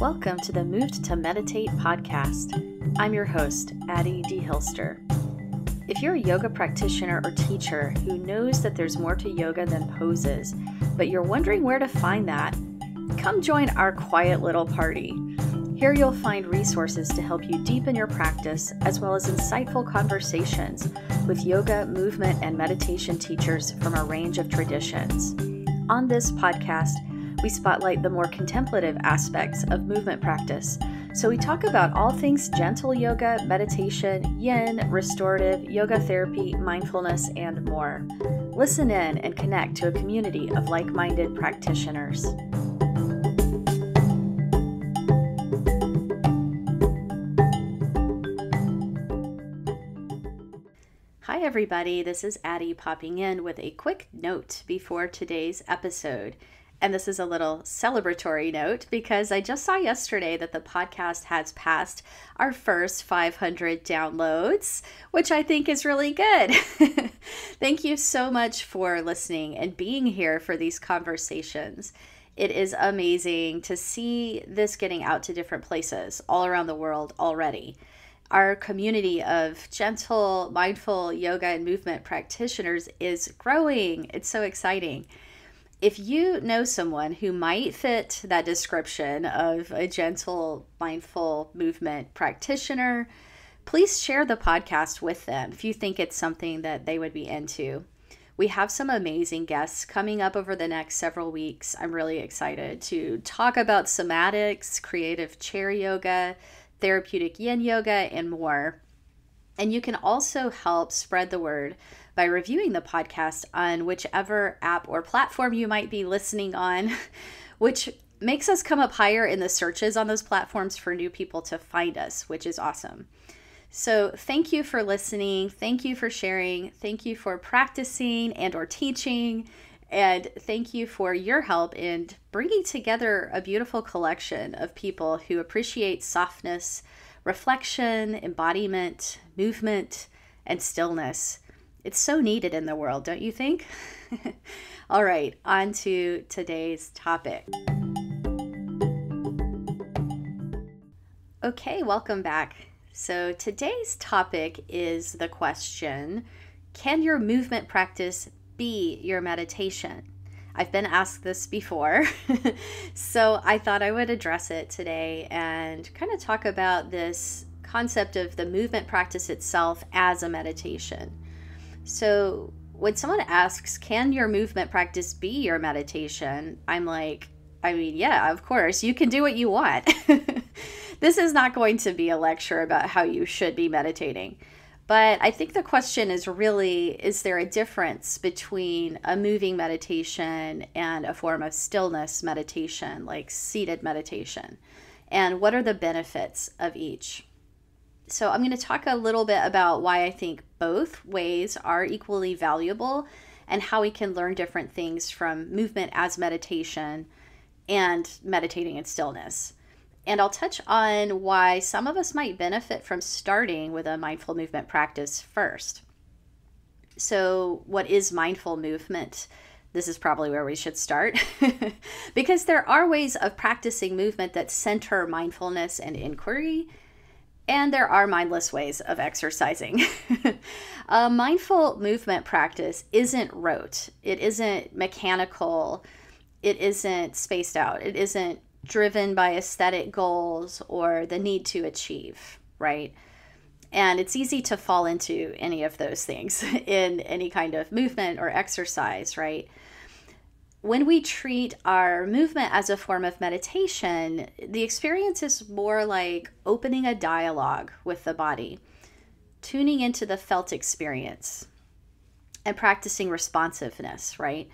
Welcome to the Moved to Meditate podcast. I'm your host, Addie D. Hilster. If you're a yoga practitioner or teacher who knows that there's more to yoga than poses, but you're wondering where to find that, come join our quiet little party. Here you'll find resources to help you deepen your practice, as well as insightful conversations with yoga, movement, and meditation teachers from a range of traditions. On this podcast, we spotlight the more contemplative aspects of movement practice. So we talk about all things gentle yoga, meditation, yin, restorative, yoga therapy, mindfulness, and more. Listen in and connect to a community of like-minded practitioners. Hi everybody, this is Addie popping in with a quick note before today's episode. And this is a little celebratory note because I just saw yesterday that the podcast has passed our first 500 downloads, which I think is really good. Thank you so much for listening and being here for these conversations. It is amazing to see this getting out to different places all around the world already. Our community of gentle, mindful yoga and movement practitioners is growing. It's so exciting. If you know someone who might fit that description of a gentle, mindful movement practitioner, please share the podcast with them if you think it's something that they would be into. We have some amazing guests coming up over the next several weeks. I'm really excited to talk about somatics, creative chair yoga, therapeutic yin yoga, and more. And you can also help spread the word by reviewing the podcast on whichever app or platform you might be listening on, which makes us come up higher in the searches on those platforms for new people to find us, which is awesome. So thank you for listening. Thank you for sharing. Thank you for practicing and or teaching. And thank you for your help in bringing together a beautiful collection of people who appreciate softness, reflection, embodiment, movement, and stillness. It's so needed in the world, don't you think? All right, on to today's topic. Okay, welcome back. So today's topic is the question, can your movement practice be your meditation? I've been asked this before, so I thought I would address it today and kind of talk about this concept of the movement practice itself as a meditation. So when someone asks, can your movement practice be your meditation? I'm like, yeah, of course, you can do what you want. This is not going to be a lecture about how you should be meditating. But I think the question is really, is there a difference between a moving meditation and a form of stillness meditation, like seated meditation? And what are the benefits of each? So I'm going to talk a little bit about why I think both ways are equally valuable and how we can learn different things from movement as meditation and meditating in stillness. And I'll touch on why some of us might benefit from starting with a mindful movement practice first. So what is mindful movement? This is probably where we should start because there are ways of practicing movement that center mindfulness and inquiry. And there are mindless ways of exercising. A mindful movement practice isn't rote. It isn't mechanical. It isn't spaced out. It isn't driven by aesthetic goals or the need to achieve, right? And it's easy to fall into any of those things in any kind of movement or exercise, right? When we treat our movement as a form of meditation, the experience is more like opening a dialogue with the body, tuning into the felt experience, and practicing responsiveness, right?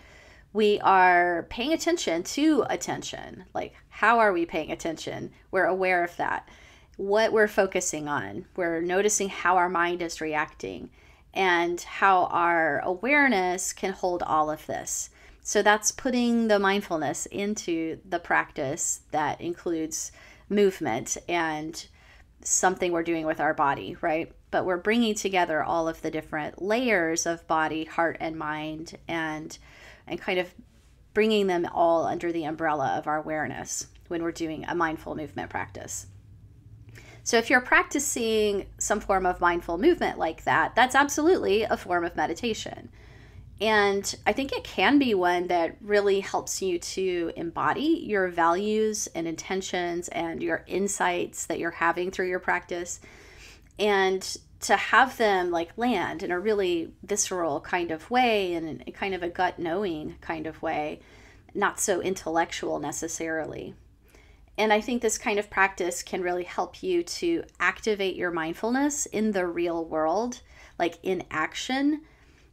We are paying attention to attention. Like, how are we paying attention? We're aware of that. What we're focusing on. We're noticing how our mind is reacting and how our awareness can hold all of this. So that's putting the mindfulness into the practice that includes movement and something we're doing with our body, right? But we're bringing together all of the different layers of body, heart, and mind and kind of bringing them all under the umbrella of our awareness when we're doing a mindful movement practice. So if you're practicing some form of mindful movement like that, that's absolutely a form of meditation. And I think it can be one that really helps you to embody your values and intentions and your insights that you're having through your practice, and to have them like land in a really visceral kind of way and in kind of a gut knowing kind of way, not so intellectual necessarily. And I think this kind of practice can really help you to activate your mindfulness in the real world, like in action.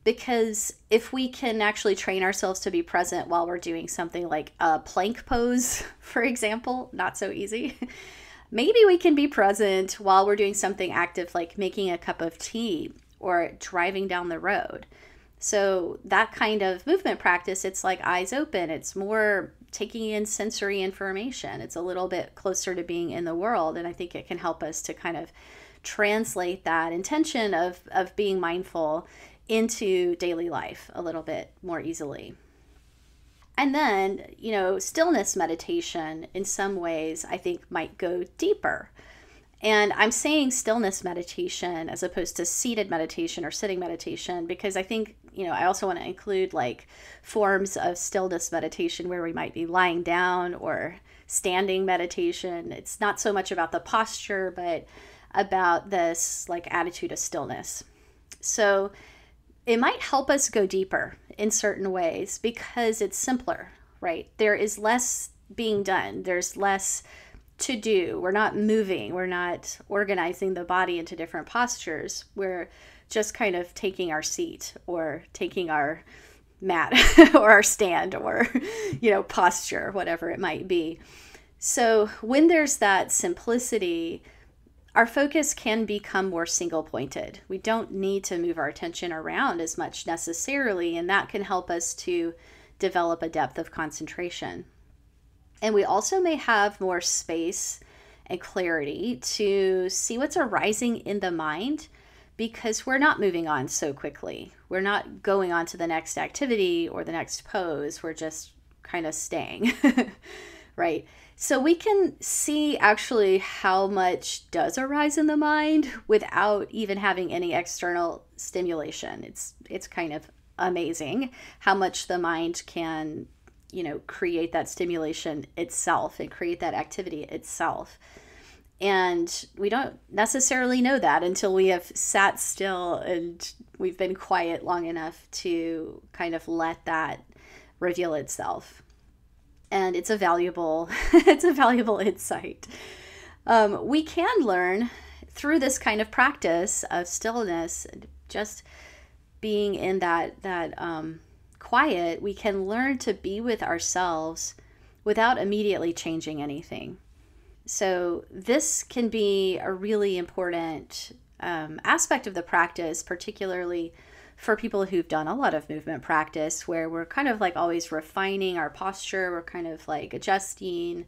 Because if we can actually train ourselves to be present while we're doing something like a plank pose, for example, not so easy, maybe we can be present while we're doing something active like making a cup of tea or driving down the road. So that kind of movement practice, it's like eyes open. It's more taking in sensory information. It's a little bit closer to being in the world. And I think it can help us to kind of translate that intention of being mindful into daily life a little bit more easily. And then, stillness meditation in some ways I think might go deeper. And I'm saying stillness meditation as opposed to seated meditation or sitting meditation because I think, I also want to include like forms of stillness meditation where we might be lying down or standing meditation. It's not so much about the posture, but about this like attitude of stillness. So it might help us go deeper in certain ways because it's simpler, right? There is less being done. There's less to do. We're not moving. We're not organizing the body into different postures. We're just kind of taking our seat or taking our mat or our stand or, posture, whatever it might be. So when there's that simplicity, our focus can become more single-pointed. We don't need to move our attention around as much necessarily, and that can help us to develop a depth of concentration. And we also may have more space and clarity to see what's arising in the mind because we're not moving on so quickly. We're not going on to the next activity or the next pose. We're just kind of staying, right? So we can see actually how much does arise in the mind without even having any external stimulation. It's kind of amazing how much the mind can, create that stimulation itself and create that activity itself. And we don't necessarily know that until we have sat still and we've been quiet long enough to kind of let that reveal itself. And it's a valuable insight. We can learn through this kind of practice of stillness, just being in that quiet, we can learn to be with ourselves without immediately changing anything. So this can be a really important aspect of the practice, particularly for people who've done a lot of movement practice where we're kind of like always refining our posture. We're kind of like adjusting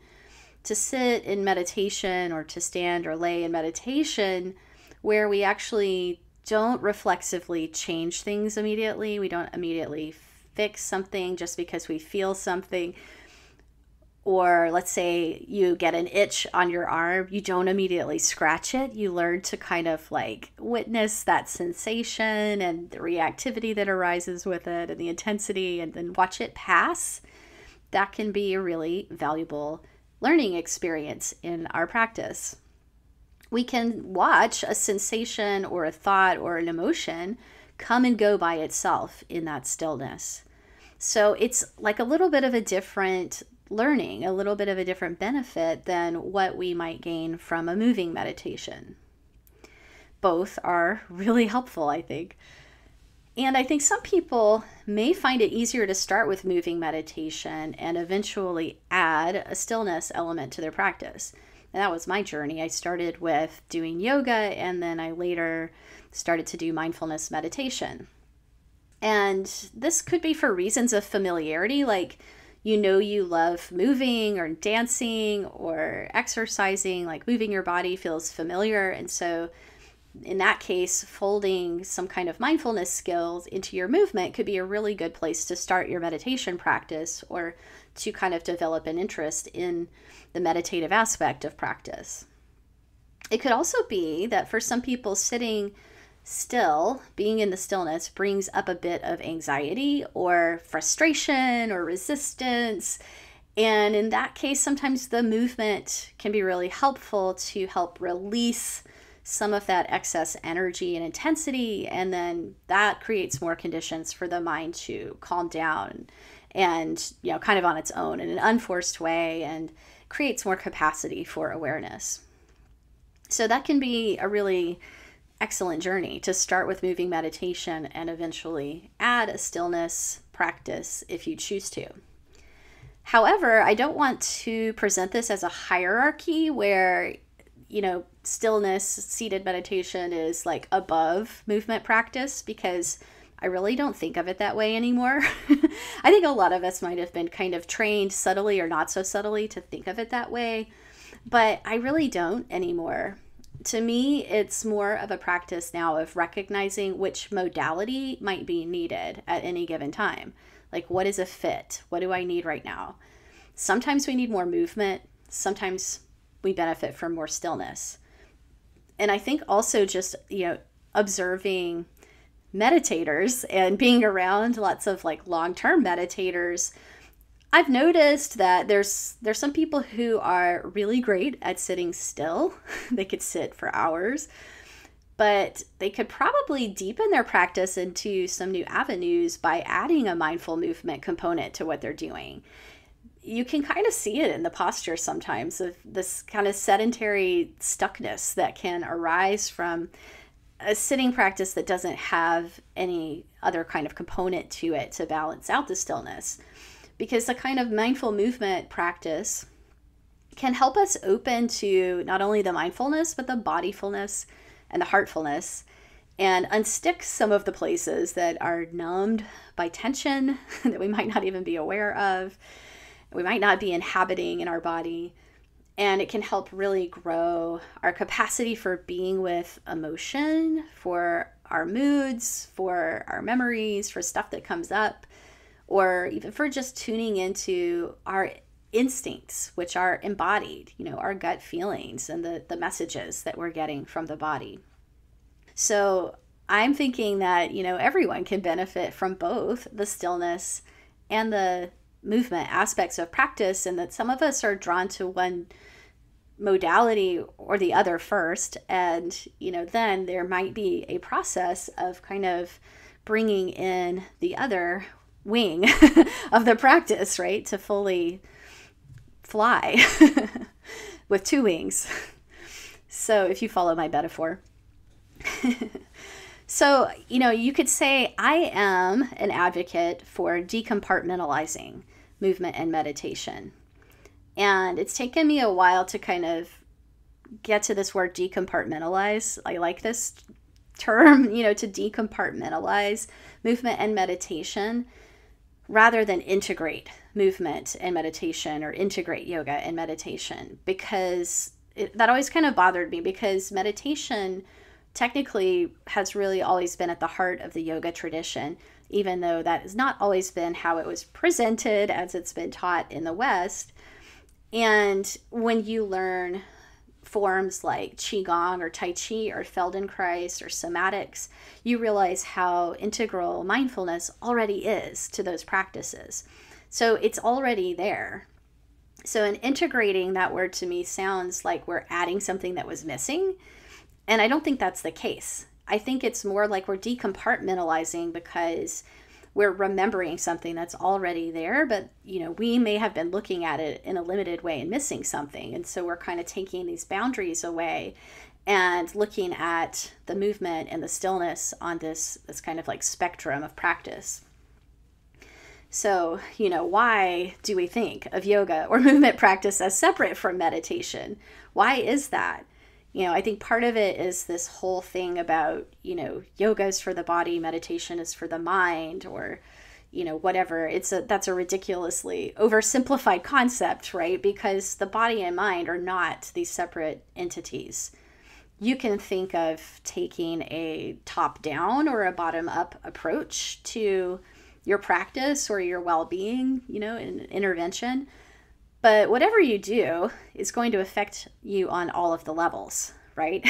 to sit in meditation or to stand or lay in meditation where we actually don't reflexively change things immediately. We don't immediately fix something just because we feel something. Or let's say you get an itch on your arm, you don't immediately scratch it. You learn to kind of like witness that sensation and the reactivity that arises with it and the intensity and then watch it pass. That can be a really valuable learning experience in our practice. We can watch a sensation or a thought or an emotion come and go by itself in that stillness. So it's like a little bit of a different learning, a little bit of a different benefit than what we might gain from a moving meditation. Both are really helpful, I think. And I think some people may find it easier to start with moving meditation and eventually add a stillness element to their practice. And that was my journey. I started with doing yoga and then I later started to do mindfulness meditation. And this could be for reasons of familiarity, like you love moving or dancing or exercising, like moving your body feels familiar. And so in that case, folding some kind of mindfulness skills into your movement could be a really good place to start your meditation practice, or to kind of develop an interest in the meditative aspect of practice. It could also be that for some people, sitting still, being in the stillness, brings up a bit of anxiety or frustration or resistance. And in that case, sometimes the movement can be really helpful to help release some of that excess energy and intensity. And then that creates more conditions for the mind to calm down and, kind of on its own in an unforced way, and creates more capacity for awareness. So that can be a really excellent journey to start with moving meditation and eventually add a stillness practice if you choose to. However, I don't want to present this as a hierarchy where, stillness, seated meditation is like above movement practice, because I really don't think of it that way anymore. I think a lot of us might have been kind of trained subtly or not so subtly to think of it that way, but I really don't anymore. To me, it's more of a practice now of recognizing which modality might be needed at any given time. Like, what is a fit? What do I need right now? Sometimes we need more movement. Sometimes we benefit from more stillness. And I think also just, observing meditators and being around lots of like long-term meditators, I've noticed that there's some people who are really great at sitting still. They could sit for hours, but they could probably deepen their practice into some new avenues by adding a mindful movement component to what they're doing. You can kind of see it in the posture sometimes, of this kind of sedentary stuckness that can arise from a sitting practice that doesn't have any other kind of component to it to balance out the stillness. Because the kind of mindful movement practice can help us open to not only the mindfulness, but the bodyfulness and the heartfulness, and unstick some of the places that are numbed by tension that we might not even be aware of, we might not be inhabiting in our body. And it can help really grow our capacity for being with emotion, for our moods, for our memories, for stuff that comes up, or even for just tuning into our instincts, which are embodied, our gut feelings and the messages that we're getting from the body. So I'm thinking that, everyone can benefit from both the stillness and the movement aspects of practice, and that some of us are drawn to one modality or the other first, and then there might be a process of kind of bringing in the other wing of the practice, right, to fully fly with two wings. So if you follow my metaphor. So, you could say I am an advocate for de-compartmentalizing movement and meditation. And it's taken me a while to kind of get to this word decompartmentalize. I like this term, to decompartmentalize movement and meditation rather than integrate movement and meditation, or integrate yoga and meditation, because that always kind of bothered me, because meditation technically has really always been at the heart of the yoga tradition, even though that has not always been how it was presented as it's been taught in the West. And when you learn forms like Qigong or Tai Chi or Feldenkrais or somatics, you realize how integral mindfulness already is to those practices. So it's already there. So in integrating, that word to me sounds like we're adding something that was missing. And I don't think that's the case. I think it's more like we're decompartmentalizing because we're remembering something that's already there, but we may have been looking at it in a limited way and missing something. And so we're kind of taking these boundaries away and looking at the movement and the stillness on this kind of like spectrum of practice. So, why do we think of yoga or movement practice as separate from meditation? Why is that? I think part of it is this whole thing about, yoga is for the body, meditation is for the mind, or, whatever. That's a ridiculously oversimplified concept, right? Because the body and mind are not these separate entities. You can think of taking a top-down or a bottom-up approach to your practice or your well-being, in intervention. But whatever you do is going to affect you on all of the levels, right?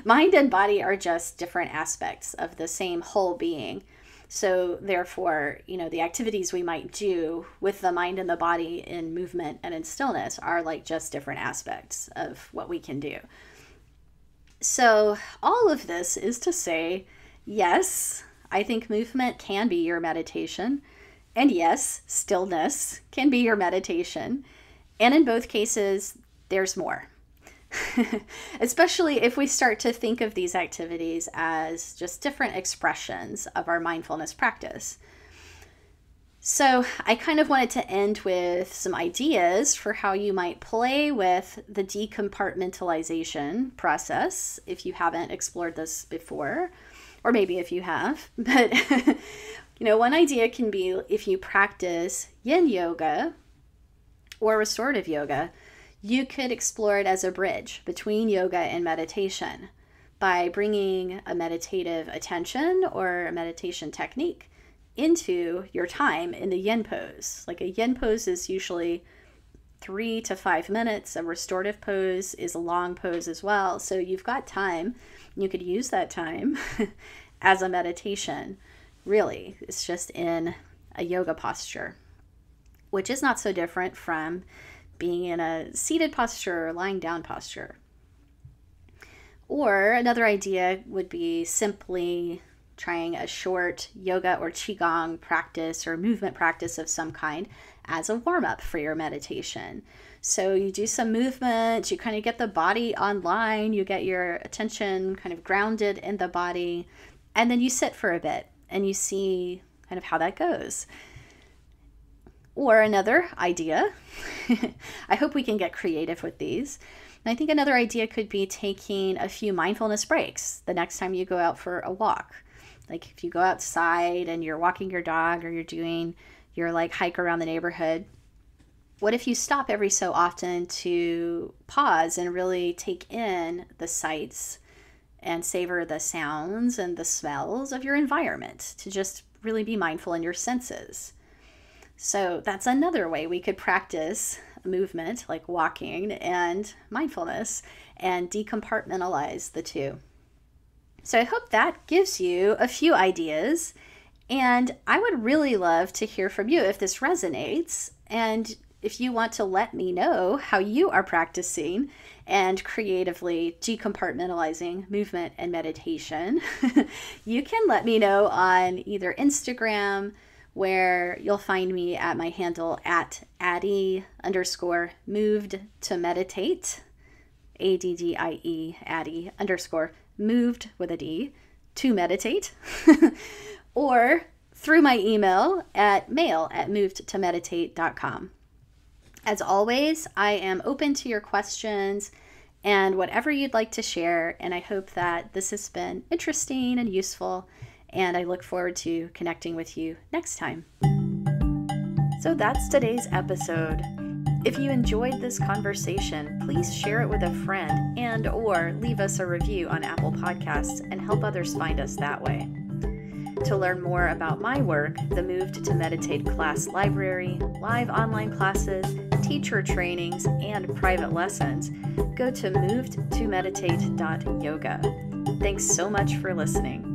Mind and body are just different aspects of the same whole being. So therefore, the activities we might do with the mind and the body in movement and in stillness are like just different aspects of what we can do. So all of this is to say, yes, I think movement can be your meditation. And yes, stillness can be your meditation. And in both cases, there's more. Especially if we start to think of these activities as just different expressions of our mindfulness practice. So I kind of wanted to end with some ideas for how you might play with the de-compartmentalization process if you haven't explored this before, or maybe if you have. But one idea can be if you practice yin yoga or restorative yoga, you could explore it as a bridge between yoga and meditation by bringing a meditative attention or a meditation technique into your time in the yin pose. Like a yin pose is usually 3 to 5 minutes. A restorative pose is a long pose as well. So you've got time. You could use that time as a meditation. Really, it's just in a yoga posture, which is not so different from being in a seated posture or lying down posture. Or another idea would be simply trying a short yoga or qigong practice or movement practice of some kind as a warm-up for your meditation. So you do some movement, you kind of get the body online, you get your attention kind of grounded in the body, and then you sit for a bit and you see kind of how that goes. Or another idea, I hope we can get creative with these. And I think another idea could be taking a few mindfulness breaks the next time you go out for a walk. Like if you go outside and you're walking your dog or you're doing your hike around the neighborhood, what if you stop every so often to pause and really take in the sights and savor the sounds and the smells of your environment, to just really be mindful in your senses. So that's another way we could practice movement, like walking, and mindfulness, and decompartmentalize the two. So I hope that gives you a few ideas, and I would really love to hear from you if this resonates, and if you want to let me know how you are practicing and creatively decompartmentalizing movement and meditation, you can let me know on either Instagram, where you'll find me at my handle at Addie_moved-to-meditate, ADDIE, Addie_moved with a D, to meditate, or through my email at mail@movedtomeditate.com. As always, I am open to your questions and whatever you'd like to share, and I hope that this has been interesting and useful, and I look forward to connecting with you next time. So that's today's episode. If you enjoyed this conversation, please share it with a friend and/or leave us a review on Apple Podcasts and help others find us that way. To learn more about my work, the Moved to Meditate class library, live online classes, teacher trainings, and private lessons, go to movedtomeditate.yoga. Thanks so much for listening.